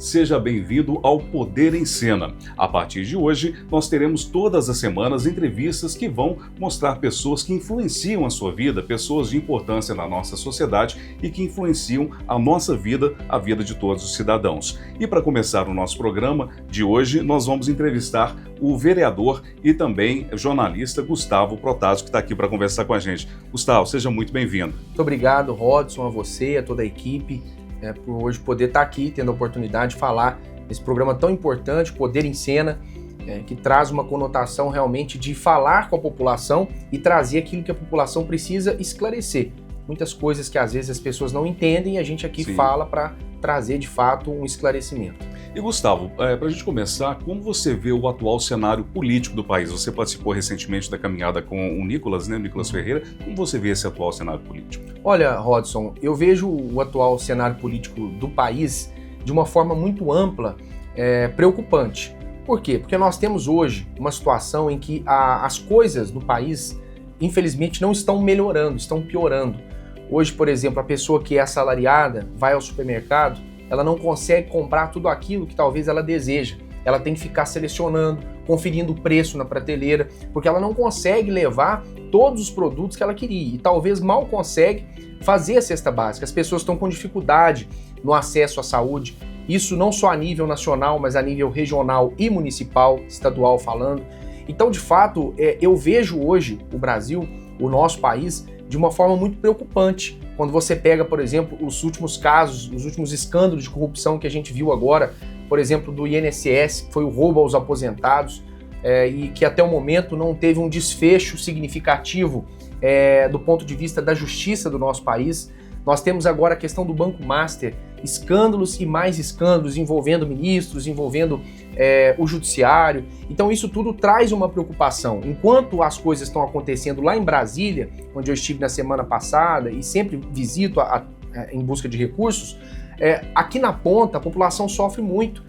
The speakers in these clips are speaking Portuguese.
seja bem-vindo ao Poder em Cena. A partir de hoje, nós teremos todas as semanas entrevistas que vão mostrar pessoas que influenciam a sua vida, pessoas de importância na nossa sociedade e que influenciam a nossa vida, a vida de todos os cidadãos. E para começar o nosso programa de hoje, nós vamos entrevistar o vereador e também jornalista Gustavo Protásio, que está aqui para conversar com a gente. Gustavo, seja muito bem-vindo. Muito obrigado, Rodson, a você, a toda a equipe, por hoje poder estar aqui, tendo a oportunidade de falar nesse programa tão importante, Poder em Cena, que traz uma conotação realmente de falar com a população e trazer aquilo que a população precisa esclarecer. Muitas coisas que às vezes as pessoas não entendem e a gente aqui fala para trazer de fato um esclarecimento. E Gustavo, para a gente começar, como você vê o atual cenário político do país? Você participou recentemente da caminhada com o Nicolas, né, Nicolas Ferreira. Como você vê esse atual cenário político? Olha, Rodson, eu vejo o atual cenário político do país de uma forma muito ampla, preocupante. Por quê? Porque nós temos hoje uma situação em que as coisas no país, infelizmente, não estão melhorando, estão piorando. Hoje, por exemplo, a pessoa que é assalariada vai ao supermercado, ela não consegue comprar tudo aquilo que talvez ela deseja. Ela tem que ficar selecionando, conferindo o preço na prateleira, porque ela não consegue levar todos os produtos que ela queria e talvez mal consegue fazer a cesta básica. As pessoas estão com dificuldade no acesso à saúde, isso não só a nível nacional, mas a nível regional e municipal, estadual falando. Então, de fato, eu vejo hoje o Brasil, o nosso país, de uma forma muito preocupante. Quando você pega, por exemplo, os últimos casos, os últimos escândalos de corrupção que a gente viu agora, por exemplo, do INSS, que foi o roubo aos aposentados, e que até o momento não teve um desfecho significativo do ponto de vista da justiça do nosso país. Nós temos agora a questão do Banco Master, escândalos e mais escândalos envolvendo ministros, envolvendo o judiciário. Então isso tudo traz uma preocupação. Enquanto as coisas estão acontecendo lá em Brasília, onde eu estive na semana passada e sempre visito em busca de recursos, aqui na ponta a população sofre muito.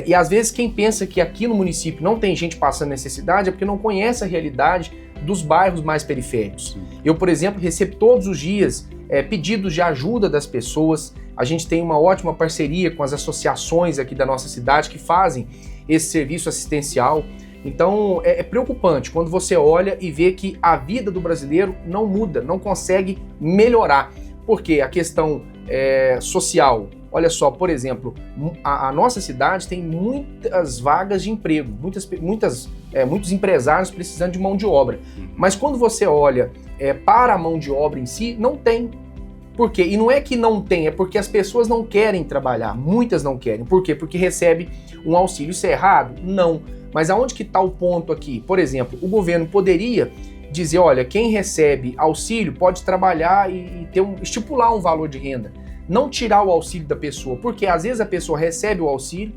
E às vezes quem pensa que aqui no município não tem gente passando necessidade é porque não conhece a realidade dos bairros mais periféricos. Eu, por exemplo, recebo todos os dias pedidos de ajuda das pessoas. A gente tem uma ótima parceria com as associações aqui da nossa cidade que fazem esse serviço assistencial. Então é preocupante quando você olha e vê que a vida do brasileiro não muda, não consegue melhorar. Porque a questão social, olha só, por exemplo, a nossa cidade tem muitas vagas de emprego, muitos empresários precisando de mão de obra. Mas quando você olha para a mão de obra em si, não tem. Por quê? E não é que não tem, é porque as pessoas não querem trabalhar, muitas não querem. Por quê? Porque recebe um auxílio. Isso é errado? Não. Mas aonde que está o ponto aqui? Por exemplo, o governo poderia dizer, olha, quem recebe auxílio pode trabalhar e estipular um valor de renda. Não tirar o auxílio da pessoa, porque às vezes a pessoa recebe o auxílio,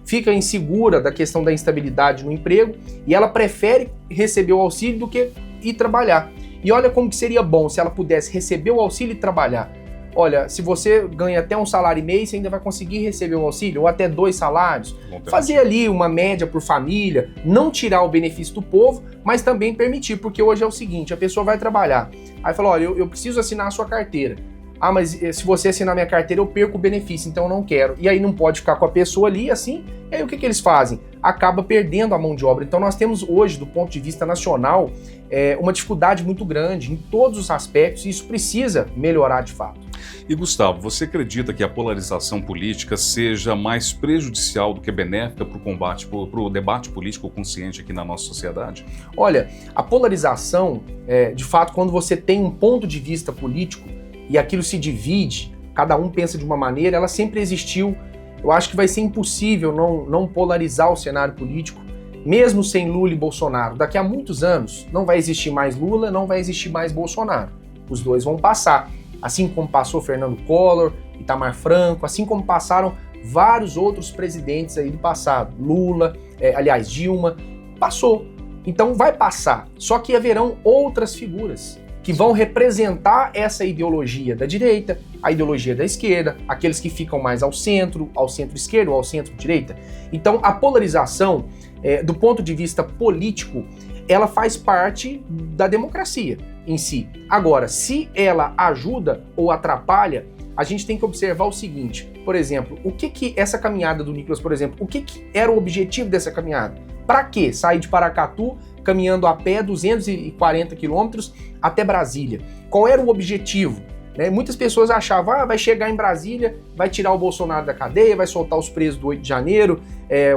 fica insegura da questão da instabilidade no emprego e ela prefere receber o auxílio do que ir trabalhar. E olha como que seria bom se ela pudesse receber o auxílio e trabalhar. Olha, se você ganha até um salário e meio, você ainda vai conseguir receber o auxílio, ou até 2 salários. Fazer ali uma média por família, não tirar o benefício do povo, mas também permitir, porque hoje é o seguinte, a pessoa vai trabalhar. Aí fala, olha, eu preciso assinar a sua carteira. Ah, mas se você assinar minha carteira, eu perco o benefício, então eu não quero. E aí não pode ficar com a pessoa ali, assim, e aí o que eles fazem? Acaba perdendo a mão de obra. Então nós temos hoje, do ponto de vista nacional, uma dificuldade muito grande em todos os aspectos, e isso precisa melhorar de fato. E Gustavo, você acredita que a polarização política seja mais prejudicial do que benéfica para o combate, para o debate político consciente aqui na nossa sociedade? Olha, a polarização, de fato, quando você tem um ponto de vista político e aquilo se divide, cada um pensa de uma maneira, ela sempre existiu. Eu acho que vai ser impossível não polarizar o cenário político, mesmo sem Lula e Bolsonaro. Daqui a muitos anos não vai existir mais Lula, não vai existir mais Bolsonaro. Os dois vão passar. Assim como passou Fernando Collor, Itamar Franco, assim como passaram vários outros presidentes aí do passado. Lula, Dilma, passou. Então vai passar. Só que haverão outras figuras que vão representar essa ideologia da direita, a ideologia da esquerda, aqueles que ficam mais ao centro-esquerda ou ao centro-direita. Então a polarização, do ponto de vista político, ela faz parte da democracia em si. Agora, se ela ajuda ou atrapalha, a gente tem que observar o seguinte, por exemplo, o que essa caminhada do Nicolas, por exemplo, o que era o objetivo dessa caminhada? Para quê? Sair de Paracatu, caminhando a pé 240 quilômetros até Brasília. Qual era o objetivo? Muitas pessoas achavam, vai chegar em Brasília, vai tirar o Bolsonaro da cadeia, vai soltar os presos do 8 de janeiro,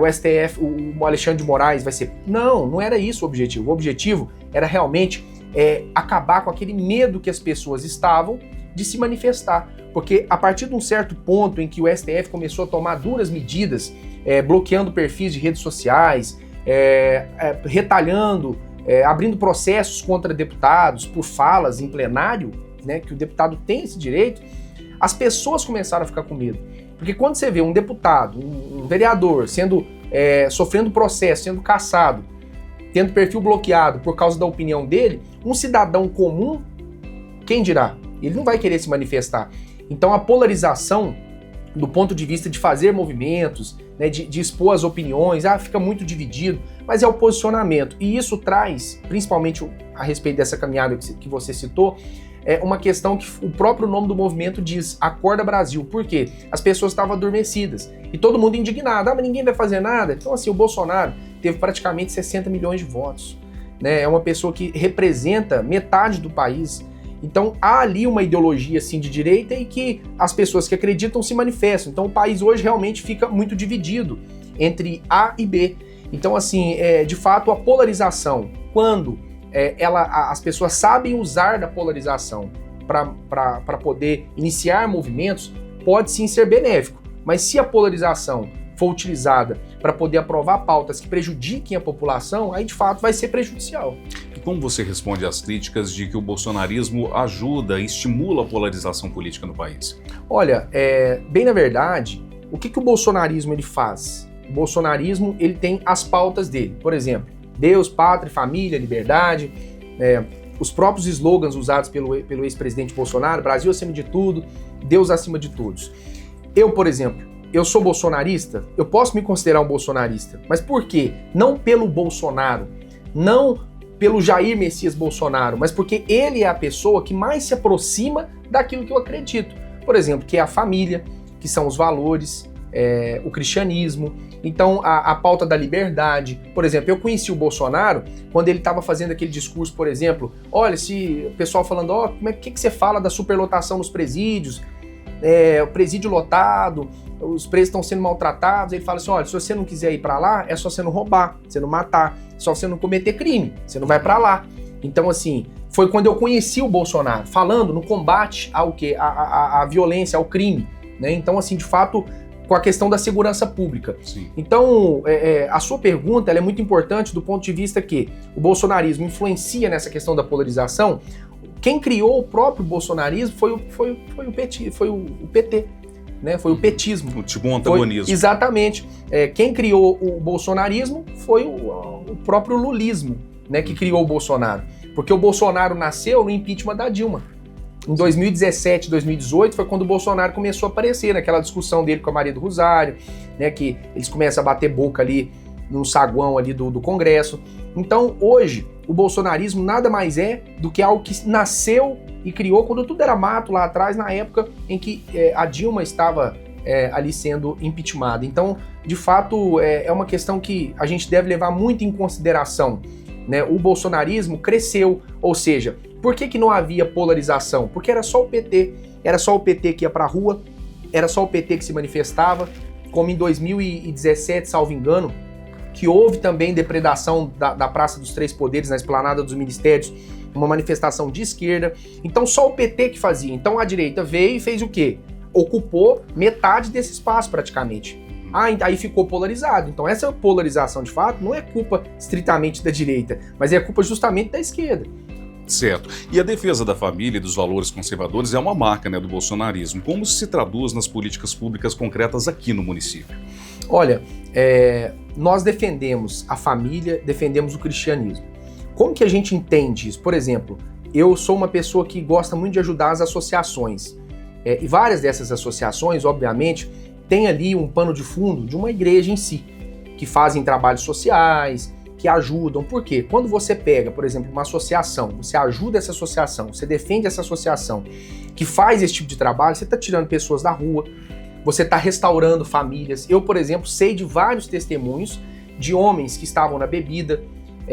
o STF, o Alexandre de Moraes vai ser... Não era isso o objetivo. O objetivo era realmente acabar com aquele medo que as pessoas estavam de se manifestar. Porque a partir de um certo ponto em que o STF começou a tomar duras medidas, bloqueando perfis de redes sociais, retalhando, abrindo processos contra deputados por falas em plenário, que o deputado tem esse direito, as pessoas começaram a ficar com medo. Porque quando você vê um deputado, um vereador, sofrendo processo, sendo cassado, tendo perfil bloqueado por causa da opinião dele, um cidadão comum, quem dirá? Ele não vai querer se manifestar. Então a polarização, do ponto de vista de fazer movimentos, de expor as opiniões, fica muito dividido, mas é o posicionamento. E isso traz, principalmente a respeito dessa caminhada que você citou, uma questão que o próprio nome do movimento diz, Acorda Brasil. Por quê? As pessoas estavam adormecidas e todo mundo indignado, mas ninguém vai fazer nada. Então assim, o Bolsonaro teve praticamente 60 milhões de votos. É uma pessoa que representa metade do país. Então há ali uma ideologia assim, de direita e que as pessoas que acreditam se manifestam. Então o país hoje realmente fica muito dividido entre A e B. Então assim, de fato a polarização, quando as pessoas sabem usar da polarização para poder iniciar movimentos, pode sim ser benéfico. Mas se a polarização for utilizada para poder aprovar pautas que prejudiquem a população, aí de fato vai ser prejudicial. E como você responde às críticas de que o bolsonarismo ajuda e estimula a polarização política no país? Olha, bem na verdade, o que o bolsonarismo ele faz? O bolsonarismo ele tem as pautas dele. Por exemplo, Deus, pátria, família, liberdade, os próprios slogans usados pelo ex-presidente Bolsonaro, Brasil acima de tudo, Deus acima de todos. Eu, por exemplo, eu sou bolsonarista, eu posso me considerar um bolsonarista, mas por quê? Não pelo Bolsonaro, não pelo Jair Messias Bolsonaro, mas porque ele é a pessoa que mais se aproxima daquilo que eu acredito. Por exemplo, que é a família, que são os valores, o cristianismo, então a pauta da liberdade. Por exemplo, eu conheci o Bolsonaro quando ele estava fazendo aquele discurso, por exemplo, olha, se o pessoal falando, o que você fala da superlotação nos presídios, o presídio lotado, os presos estão sendo maltratados, ele fala assim, olha, se você não quiser ir para lá, é só você não roubar, você não matar, só você não cometer crime, você não vai para lá. Então, assim, foi quando eu conheci o Bolsonaro, falando no combate ao quê? A violência, ao crime, Então, assim, de fato, com a questão da segurança pública. Sim. Então, a sua pergunta ela é muito importante do ponto de vista que o bolsonarismo influencia nessa questão da polarização. Quem criou o próprio bolsonarismo foi o PT, foi o petismo. Tipo um antagonismo. Exatamente. Quem criou o bolsonarismo foi o próprio lulismo, que criou o Bolsonaro. Porque o Bolsonaro nasceu no impeachment da Dilma. Em 2017, 2018 foi quando o Bolsonaro começou a aparecer naquela discussão dele com a Maria do Rosário, que eles começam a bater boca ali no saguão ali do Congresso. Então, hoje, o bolsonarismo nada mais é do que algo que nasceu e criou quando tudo era mato lá atrás, na época em que a Dilma estava ali sendo impeachmentada. Então, de fato, é uma questão que a gente deve levar muito em consideração. O bolsonarismo cresceu, ou seja, por que não havia polarização? Porque era só o PT que ia pra rua, era só o PT que se manifestava, como em 2017, salvo engano, que houve também depredação da Praça dos Três Poderes, na esplanada dos ministérios, uma manifestação de esquerda. Então só o PT que fazia. Então a direita veio e fez o quê? Ocupou metade desse espaço praticamente. Aí ficou polarizado. Então essa polarização de fato não é culpa estritamente da direita, mas é culpa justamente da esquerda. Certo. E a defesa da família e dos valores conservadores é uma marca do bolsonarismo. Como se traduz nas políticas públicas concretas aqui no município? Olha, nós defendemos a família, defendemos o cristianismo. Como que a gente entende isso? Por exemplo, eu sou uma pessoa que gosta muito de ajudar as associações. E várias dessas associações, obviamente, têm ali um pano de fundo de uma igreja em si, que fazem trabalhos sociais, que ajudam. Por quê? Quando você pega, por exemplo, uma associação, você ajuda essa associação, você defende essa associação que faz esse tipo de trabalho, você está tirando pessoas da rua, você está restaurando famílias. Eu, por exemplo, sei de vários testemunhos de homens que estavam na bebida,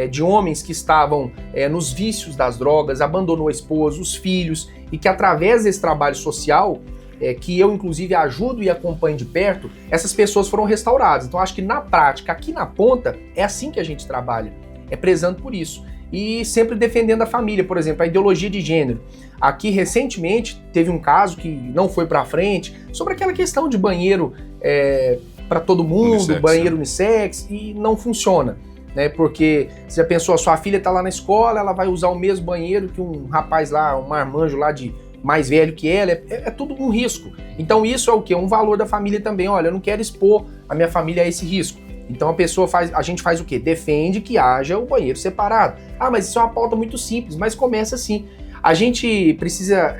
de homens que estavam nos vícios das drogas, abandonou a esposa, os filhos, e que através desse trabalho social, que eu inclusive ajudo e acompanho de perto, essas pessoas foram restauradas. Então acho que na prática, aqui na ponta, é assim que a gente trabalha, prezando por isso. E sempre defendendo a família, por exemplo, a ideologia de gênero. Aqui recentemente teve um caso que não foi pra frente, sobre aquela questão de banheiro para todo mundo, unissex, banheiro unissex, e não funciona. Porque você já pensou, a sua filha tá lá na escola, ela vai usar o mesmo banheiro que um rapaz lá, um marmanjo lá de mais velho que ela, é tudo um risco. Então isso é o quê? Um valor da família também. Olha, eu não quero expor a minha família a esse risco. Então a gente faz o quê? Defende que haja o banheiro separado. Ah, mas isso é uma pauta muito simples, mas começa assim. A gente precisa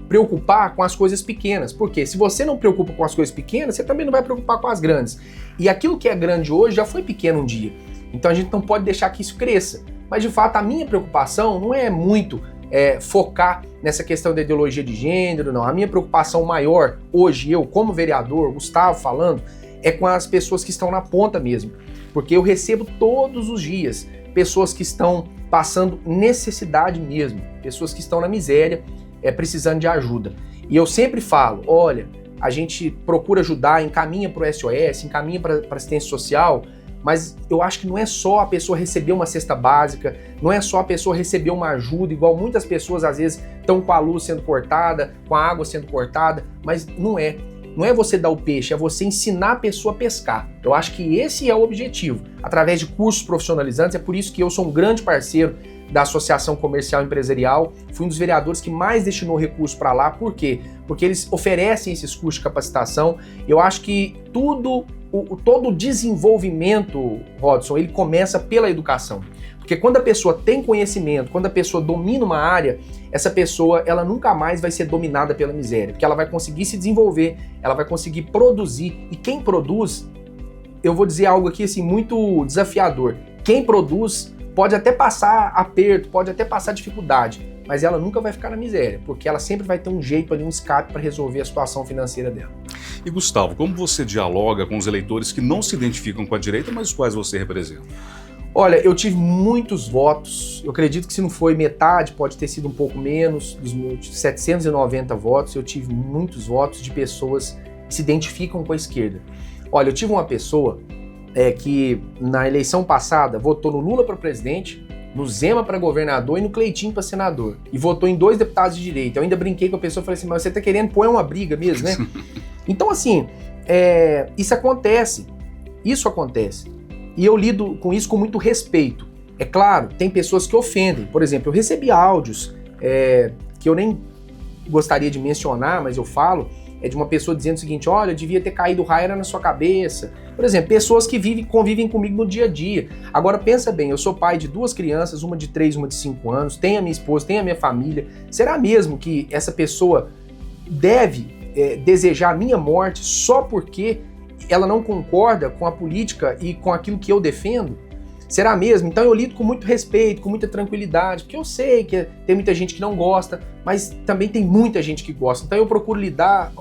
preocupar com as coisas pequenas, porque se você não preocupa com as coisas pequenas, você também não vai preocupar com as grandes. E aquilo que é grande hoje já foi pequeno um dia. Então a gente não pode deixar que isso cresça. Mas de fato a minha preocupação não é muito focar nessa questão da ideologia de gênero, não. A minha preocupação maior hoje, eu como vereador, Gustavo falando, é com as pessoas que estão na ponta mesmo. Porque eu recebo todos os dias pessoas que estão passando necessidade mesmo, pessoas que estão na miséria, precisando de ajuda. E eu sempre falo, olha, a gente procura ajudar, encaminha para o SOS, encaminha para assistência social, mas eu acho que não é só a pessoa receber uma cesta básica, não é só a pessoa receber uma ajuda, igual muitas pessoas às vezes estão com a luz sendo cortada, com a água sendo cortada, mas não é. Não é você dar o peixe, é você ensinar a pessoa a pescar. Eu acho que esse é o objetivo, através de cursos profissionalizantes. É por isso que eu sou um grande parceiro da Associação Comercial Empresarial, fui um dos vereadores que mais destinou recursos para lá. Por quê? Porque eles oferecem esses cursos de capacitação. Eu acho que todo o desenvolvimento, Rodson, ele começa pela educação. Porque quando a pessoa tem conhecimento, quando a pessoa domina uma área, essa pessoa ela nunca mais vai ser dominada pela miséria, porque ela vai conseguir se desenvolver, ela vai conseguir produzir. E quem produz, eu vou dizer algo aqui assim muito desafiador, quem produz pode até passar aperto, pode até passar dificuldade, mas ela nunca vai ficar na miséria, porque ela sempre vai ter um jeito ali, um escape para resolver a situação financeira dela. E Gustavo, como você dialoga com os eleitores que não se identificam com a direita, mas os quais você representa? Olha, eu tive muitos votos, eu acredito que se não foi metade, pode ter sido um pouco menos, dos meus 790 votos, eu tive muitos votos de pessoas que se identificam com a esquerda. Olha, eu tive uma pessoa que na eleição passada votou no Lula para presidente, no Zema para governador e no Cleitinho para senador. E votou em 2 deputados de direita. Eu ainda brinquei com a pessoa e falei assim, mas você tá querendo pôr uma briga mesmo, né? Então assim, isso acontece. E eu lido com isso com muito respeito. É claro, tem pessoas que ofendem. Por exemplo, eu recebi áudios que eu nem gostaria de mencionar, mas eu falo, de uma pessoa dizendo o seguinte, olha, devia ter caído raio na sua cabeça. Por exemplo, pessoas que convivem comigo no dia a dia. Agora pensa bem, eu sou pai de 2 crianças, uma de 3, uma de 5 anos, tenho a minha esposa, tenho a minha família. Será mesmo que essa pessoa deve desejar a minha morte só porque ela não concorda com a política e com aquilo que eu defendo? Será mesmo? Então eu lido com muito respeito, com muita tranquilidade, porque eu sei que tem muita gente que não gosta, mas também tem muita gente que gosta. Então eu procuro lidar,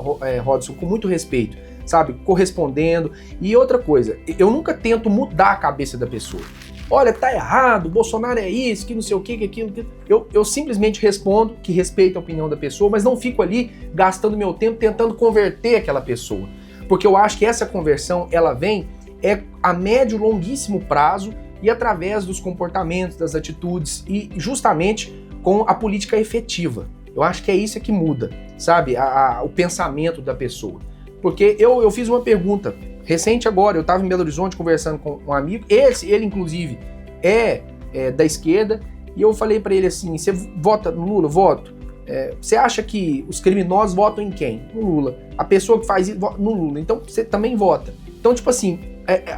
Rodson, com muito respeito, sabe? Correspondendo. E outra coisa, eu nunca tento mudar a cabeça da pessoa. Olha, tá errado, Bolsonaro é isso, que não sei o que aquilo. Eu simplesmente respondo que respeito a opinião da pessoa, mas não fico ali gastando meu tempo tentando converter aquela pessoa. Porque eu acho que essa conversão, ela vem a médio, longuíssimo prazo e através dos comportamentos, das atitudes e justamente com a política efetiva. Eu acho que é isso que muda, sabe? O pensamento da pessoa. Porque eu fiz uma pergunta recente agora, eu estava em Belo Horizonte conversando com um amigo, ele inclusive é da esquerda, e eu falei para ele assim, você vota no Lula? Voto. Você acha que os criminosos votam em quem? No Lula. A pessoa que faz isso, no Lula. Então você também vota. Então, tipo assim,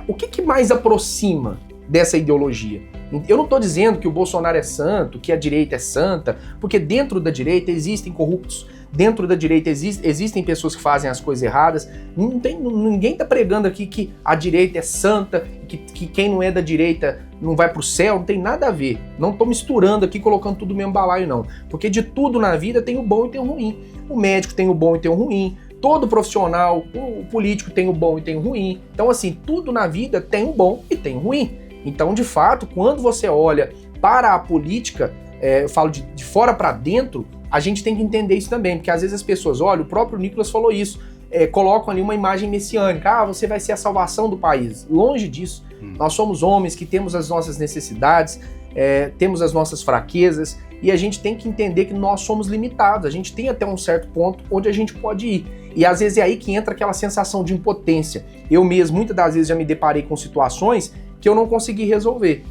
o que mais aproxima dessa ideologia. Eu não estou dizendo que o Bolsonaro é santo, que a direita é santa, porque dentro da direita existem corruptos, dentro da direita existem pessoas que fazem as coisas erradas. Ninguém está pregando aqui que a direita é santa, que quem não é da direita não vai para o céu, não tem nada a ver. Não estou misturando aqui, colocando tudo no mesmo balaio, não. Porque de tudo na vida tem o bom e tem o ruim. O médico tem o bom e tem o ruim. Todo profissional, o político tem o bom e tem o ruim. Então, assim, tudo na vida tem o bom e tem o ruim. Então, de fato, quando você olha para a política, eu falo de fora para dentro, a gente tem que entender isso também, porque às vezes as pessoas, olha, o próprio Nicolas falou isso, colocam ali uma imagem messiânica, você vai ser a salvação do país. Longe disso. Nós somos homens que temos as nossas necessidades, temos as nossas fraquezas, e a gente tem que entender que nós somos limitados, a gente tem até um certo ponto onde a gente pode ir. E às vezes é aí que entra aquela sensação de impotência. Eu mesmo, muitas das vezes, já me deparei com situações que eu não consegui resolver.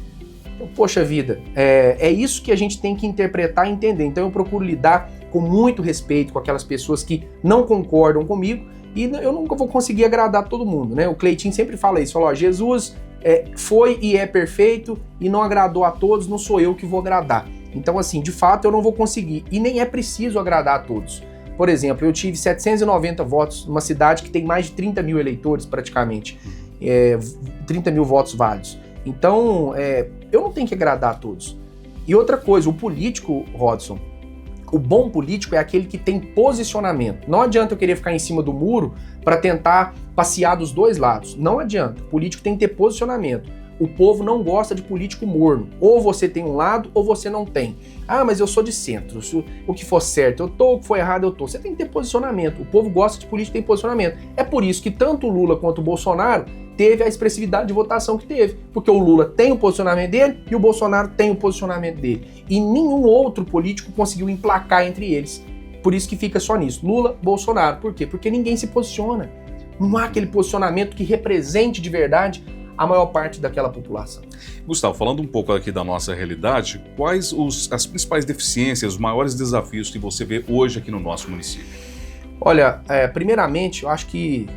Então, poxa vida, é isso que a gente tem que interpretar e entender. Então eu procuro lidar com muito respeito com aquelas pessoas que não concordam comigo, e eu nunca vou conseguir agradar todo mundo, né? O Cleitinho sempre fala isso, fala, Jesus foi e é perfeito e não agradou a todos, não sou eu que vou agradar. Então, assim, de fato eu não vou conseguir, e nem é preciso agradar a todos. Por exemplo, eu tive 790 votos numa cidade que tem mais de 30 mil eleitores praticamente, 30 mil votos válidos. Então, eu não tenho que agradar a todos. E outra coisa, o político, Rodson, o bom político é aquele que tem posicionamento. Não adianta eu querer ficar em cima do muro para tentar passear dos dois lados. Não adianta. O político tem que ter posicionamento. O povo não gosta de político morno. Ou você tem um lado, ou você não tem. Ah, mas eu sou de centro. O que for certo eu tô, o que for errado eu tô. Você tem que ter posicionamento. O povo gosta de político que tem posicionamento. É por isso que tanto o Lula quanto o Bolsonaro teve a expressividade de votação que teve. Porque o Lula tem o posicionamento dele e o Bolsonaro tem o posicionamento dele. E nenhum outro político conseguiu emplacar entre eles. Por isso que fica só nisso. Lula, Bolsonaro. Por quê? Porque ninguém se posiciona. Não há aquele posicionamento que represente de verdade a maior parte daquela população. Gustavo, falando um pouco aqui da nossa realidade, quais as principais deficiências, os maiores desafios que você vê hoje aqui no nosso município? Olha, primeiramente, eu acho que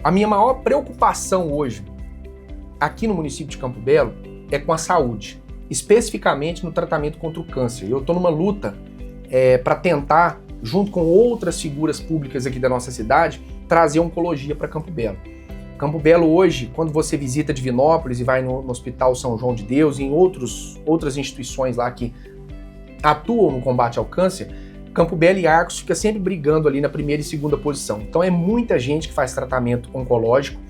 a minha maior preocupação hoje, aqui no município de Campo Belo, é com a saúde, especificamente no tratamento contra o câncer. Eu estou numa luta para tentar, junto com outras figuras públicas aqui da nossa cidade, trazer oncologia para Campo Belo. Campo Belo hoje, quando você visita Divinópolis e vai no Hospital São João de Deus e em outras instituições lá que atuam no combate ao câncer, Campo Belo e Arcos fica sempre brigando ali na primeira e segunda posição. Então é muita gente que faz tratamento oncológico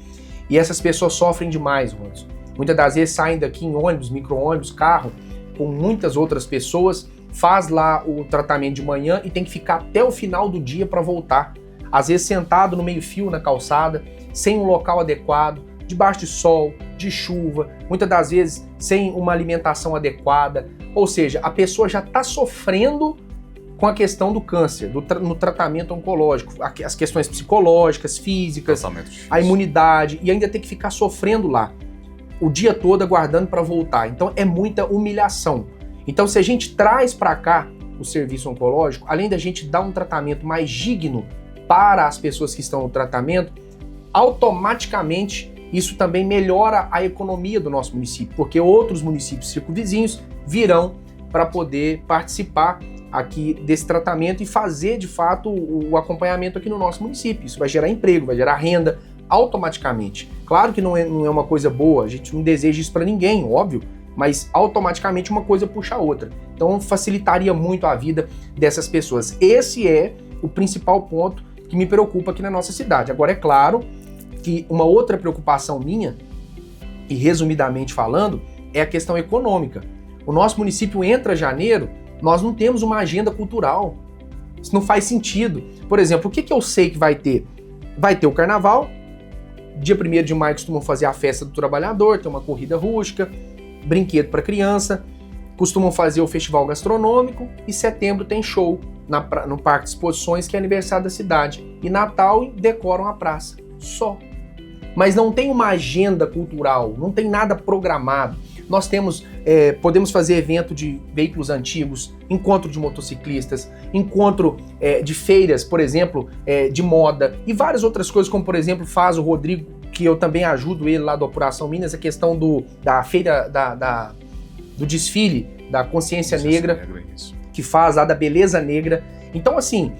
e essas pessoas sofrem demais, Rodson. Muitas das vezes saem daqui em ônibus, micro-ônibus, carro, com muitas outras pessoas, faz lá o tratamento de manhã e tem que ficar até o final do dia para voltar. Às vezes sentado no meio-fio na calçada, sem um local adequado, debaixo de sol, de chuva, muitas das vezes sem uma alimentação adequada. Ou seja, a pessoa já está sofrendo com a questão do câncer, no tratamento oncológico, as questões psicológicas, físicas, a imunidade, e ainda tem que ficar sofrendo lá o dia todo aguardando para voltar. Então é muita humilhação. Então se a gente traz para cá o serviço oncológico, além da gente dar um tratamento mais digno para as pessoas que estão no tratamento, automaticamente isso também melhora a economia do nosso município, porque outros municípios circunvizinhos virão para poder participar aqui desse tratamento e fazer de fato o acompanhamento aqui no nosso município. Isso vai gerar emprego, vai gerar renda automaticamente. Claro que não é uma coisa boa, a gente não deseja isso para ninguém, óbvio, mas automaticamente uma coisa puxa a outra. Então facilitaria muito a vida dessas pessoas. Esse é o principal ponto que me preocupa aqui na nossa cidade. Agora, é claro que uma outra preocupação minha, e resumidamente falando, é a questão econômica. O nosso município entra janeiro, nós não temos uma agenda cultural. Isso não faz sentido. Por exemplo, o que eu sei que vai ter? Vai ter o carnaval, dia 1º de maio costumam fazer a festa do trabalhador, tem uma corrida rústica, brinquedo para criança, costumam fazer o festival gastronômico e setembro tem show no Parque de Exposições, que é aniversário da cidade. E Natal decoram a praça. Só. Mas não tem uma agenda cultural, não tem nada programado. Nós temos, podemos fazer evento de veículos antigos, encontro de motociclistas, encontro de feiras, por exemplo, de moda, e várias outras coisas, como por exemplo faz o Rodrigo, que eu também ajudo ele lá do Apuração Minas, a questão da feira, do desfile da consciência negra, isso. Que faz lá da beleza negra. Então, assim,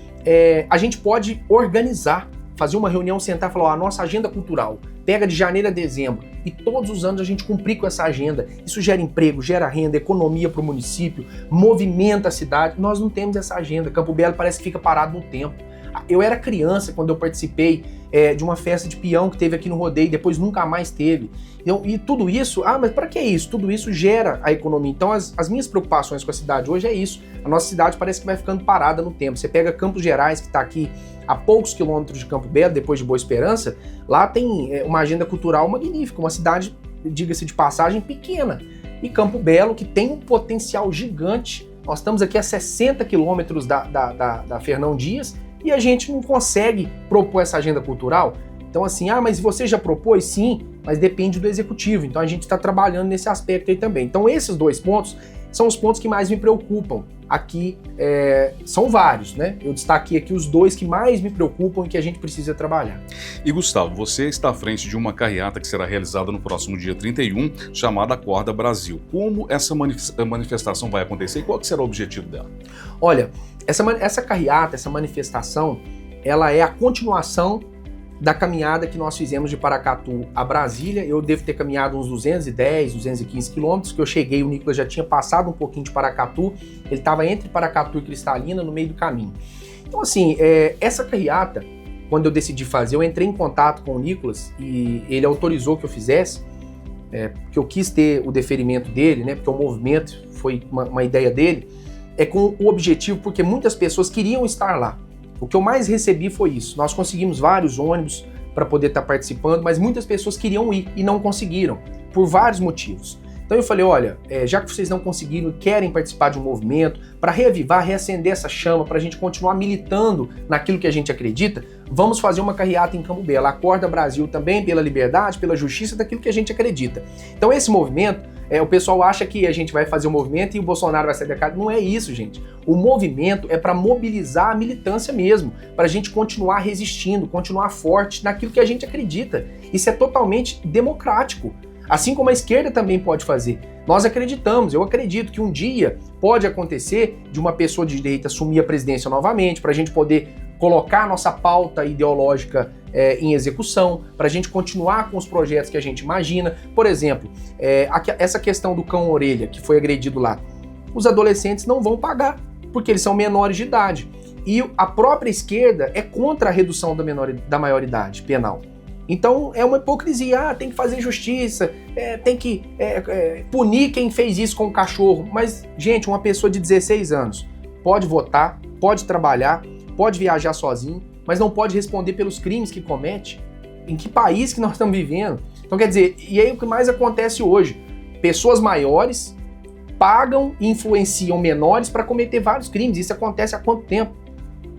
a gente pode organizar, fazer uma reunião, sentar e falar, ó, a nossa agenda cultural pega de janeiro a dezembro e todos os anos a gente cumprir com essa agenda. Isso gera emprego, gera renda, economia para o município, movimenta a cidade. Nós não temos essa agenda. Campo Belo parece que fica parado no tempo. Eu era criança quando eu participei de uma festa de peão que teve aqui no rodeio, depois nunca mais teve. E tudo isso, mas para que isso? Tudo isso gera a economia. Então as minhas preocupações com a cidade hoje é isso. A nossa cidade parece que vai ficando parada no tempo. Você pega Campos Gerais, que está aqui a poucos quilômetros de Campo Belo, depois de Boa Esperança, lá tem uma agenda cultural magnífica, uma cidade, diga-se de passagem, pequena. E Campo Belo, que tem um potencial gigante. Nós estamos aqui a 60 quilômetros da Fernão Dias, e a gente não consegue propor essa agenda cultural. Então assim, mas você já propôs? Sim, mas depende do executivo. Então a gente está trabalhando nesse aspecto aí também. Então esses 2 pontos são os pontos que mais me preocupam. Aqui são vários, né? Eu destaquei aqui os 2 que mais me preocupam e que a gente precisa trabalhar. E Gustavo, você está à frente de uma carreata que será realizada no próximo dia 31, chamada Acorda Brasil. Como essa manifestação vai acontecer e qual que será o objetivo dela? Olha, essa carreata, essa manifestação, ela é a continuação da caminhada que nós fizemos de Paracatu a Brasília. Eu devo ter caminhado uns 210, 215 quilômetros, que eu cheguei, o Nicolas já tinha passado um pouquinho de Paracatu, ele estava entre Paracatu e Cristalina, no meio do caminho. Então assim, essa carreata, quando eu decidi fazer, eu entrei em contato com o Nicolas e ele autorizou que eu fizesse, porque eu quis ter o deferimento dele, né, porque o movimento foi uma ideia dele, com o objetivo, porque muitas pessoas queriam estar lá. O que eu mais recebi foi isso. Nós conseguimos vários ônibus para poder estar participando, mas muitas pessoas queriam ir e não conseguiram, por vários motivos. Então eu falei, olha, já que vocês não conseguiram e querem participar de um movimento, para reavivar, reacender essa chama, para a gente continuar militando naquilo que a gente acredita, vamos fazer uma carreata em Campo Belo. Acorda Brasil também pela liberdade, pela justiça, daquilo que a gente acredita. Então esse movimento, o pessoal acha que a gente vai fazer o movimento e o Bolsonaro vai sair da casa. Não é isso, gente. O movimento é para mobilizar a militância mesmo, para a gente continuar resistindo, continuar forte naquilo que a gente acredita. Isso é totalmente democrático. Assim como a esquerda também pode fazer. Nós acreditamos, eu acredito que um dia pode acontecer de uma pessoa de direita assumir a presidência novamente, para a gente poder colocar a nossa pauta ideológica em execução, para a gente continuar com os projetos que a gente imagina. Por exemplo, essa questão do cão-orelha que foi agredido lá. Os adolescentes não vão pagar, porque eles são menores de idade. E a própria esquerda é contra a redução da maioridade penal. Então é uma hipocrisia, tem que fazer justiça, tem que punir quem fez isso com o cachorro. Mas, gente, uma pessoa de 16 anos pode votar, pode trabalhar, pode viajar sozinho, mas não pode responder pelos crimes que comete. Em que país que nós estamos vivendo? Então quer dizer, e aí o que mais acontece hoje? Pessoas maiores pagam e influenciam menores para cometer vários crimes. Isso acontece há quanto tempo?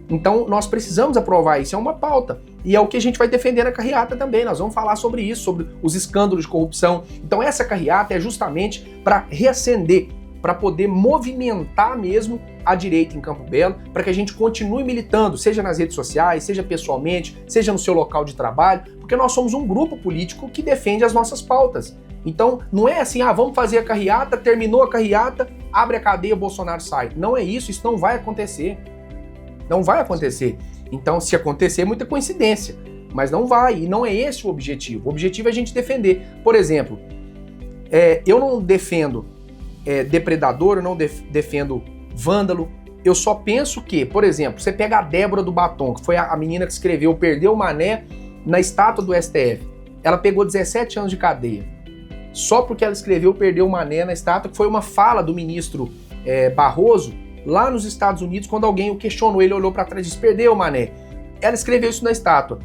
Então nós precisamos aprovar isso, é uma pauta. E é o que a gente vai defender na carreata também. Nós vamos falar sobre isso, sobre os escândalos de corrupção. Então essa carreata é justamente para reacender, para poder movimentar mesmo a direita em Campo Belo, para que a gente continue militando, seja nas redes sociais, seja pessoalmente, seja no seu local de trabalho, porque nós somos um grupo político que defende as nossas pautas. Então não é assim, vamos fazer a carreata, terminou a carreata, abre a cadeia, Bolsonaro sai. Não é isso não vai acontecer. Não vai acontecer. Então, se acontecer, é muita coincidência. Mas não vai, e não é esse o objetivo. O objetivo é a gente defender. Por exemplo, eu não defendo depredador, eu não defendo vândalo. Eu só penso que, por exemplo, você pega a Débora do Batom, que foi a menina que escreveu Perdeu o Mané na estátua do STF. Ela pegou 17 anos de cadeia. Só porque ela escreveu Perdeu o Mané na estátua, que foi uma fala do ministro Barroso, lá nos Estados Unidos, quando alguém o questionou, ele olhou para trás e disse, perdeu, mané. Ela escreveu isso na estátua.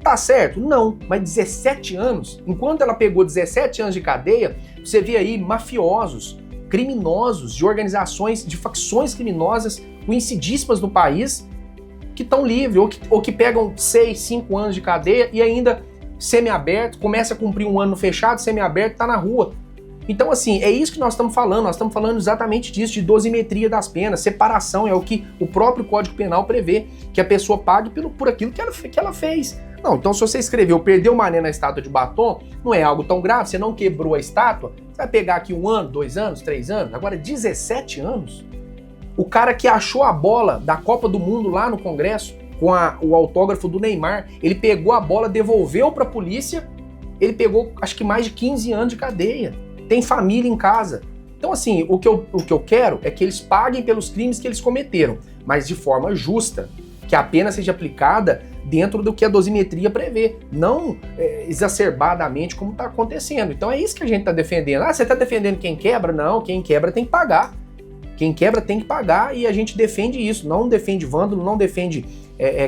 Tá certo? Não, mas 17 anos, enquanto ela pegou 17 anos de cadeia, você vê aí mafiosos, criminosos, de organizações, de facções criminosas conhecidíssimas no país, que estão livres, ou que pegam 6, 5 anos de cadeia e ainda semiaberto, começa a cumprir um ano fechado, semiaberto, tá na rua. Então, assim, é isso que nós estamos falando exatamente disso, de dosimetria das penas, separação, é o que o próprio Código Penal prevê, que a pessoa pague por aquilo que ela fez. Não, então se você escreveu, perdeu o mané na estátua de batom, não é algo tão grave, você não quebrou a estátua, você vai pegar aqui 1 ano, 2 anos, 3 anos, agora 17 anos. O cara que achou a bola da Copa do Mundo lá no Congresso, com o autógrafo do Neymar, ele pegou a bola, devolveu para a polícia, ele pegou acho que mais de 15 anos de cadeia. Tem família em casa. Então, assim, o que eu quero é que eles paguem pelos crimes que eles cometeram, mas de forma justa, que a pena seja aplicada dentro do que a dosimetria prevê, não exacerbadamente como está acontecendo. Então é isso que a gente está defendendo. Ah, você está defendendo quem quebra? Não, quem quebra tem que pagar. Quem quebra tem que pagar e a gente defende isso, não defende vândalo, não defende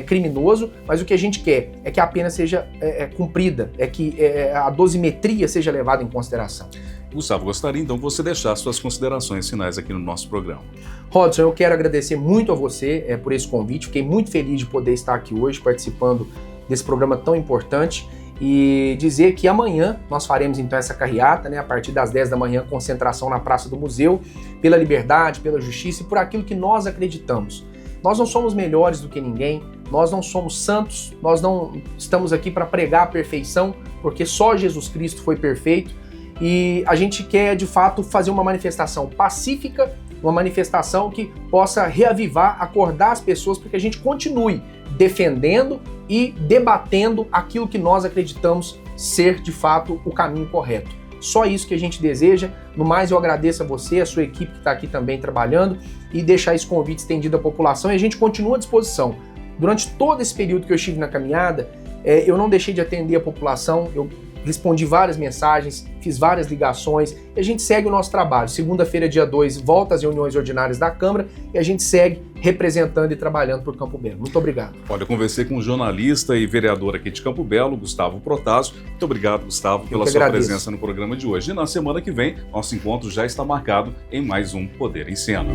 criminoso, mas o que a gente quer é que a pena seja cumprida, é que a dosimetria seja levada em consideração. Gustavo, gostaria então que você deixasse suas considerações finais aqui no nosso programa. Rodson, eu quero agradecer muito a você por esse convite, fiquei muito feliz de poder estar aqui hoje participando desse programa tão importante e dizer que amanhã nós faremos então essa carreata, né, a partir das 10 da manhã, concentração na Praça do Museu, pela liberdade, pela justiça e por aquilo que nós acreditamos. Nós não somos melhores do que ninguém, nós não somos santos, nós não estamos aqui para pregar a perfeição, porque só Jesus Cristo foi perfeito. E a gente quer, de fato, fazer uma manifestação pacífica, uma manifestação que possa reavivar, acordar as pessoas para que a gente continue defendendo e debatendo aquilo que nós acreditamos ser, de fato, o caminho correto. Só isso que a gente deseja. No mais, eu agradeço a você, a sua equipe que está aqui também trabalhando e deixar esse convite estendido à população e a gente continua à disposição. Durante todo esse período que eu estive na caminhada, eu não deixei de atender a população, eu respondi várias mensagens, fiz várias ligações e a gente segue o nosso trabalho. Segunda-feira, dia 2, volta às reuniões ordinárias da Câmara e a gente segue representando e trabalhando por Campo Belo. Muito obrigado. Olha, eu conversei com o jornalista e vereador aqui de Campo Belo, Gustavo Protásio. Muito obrigado, Gustavo, pela sua presença no programa de hoje. E na semana que vem, nosso encontro já está marcado em mais um Poder em Cena.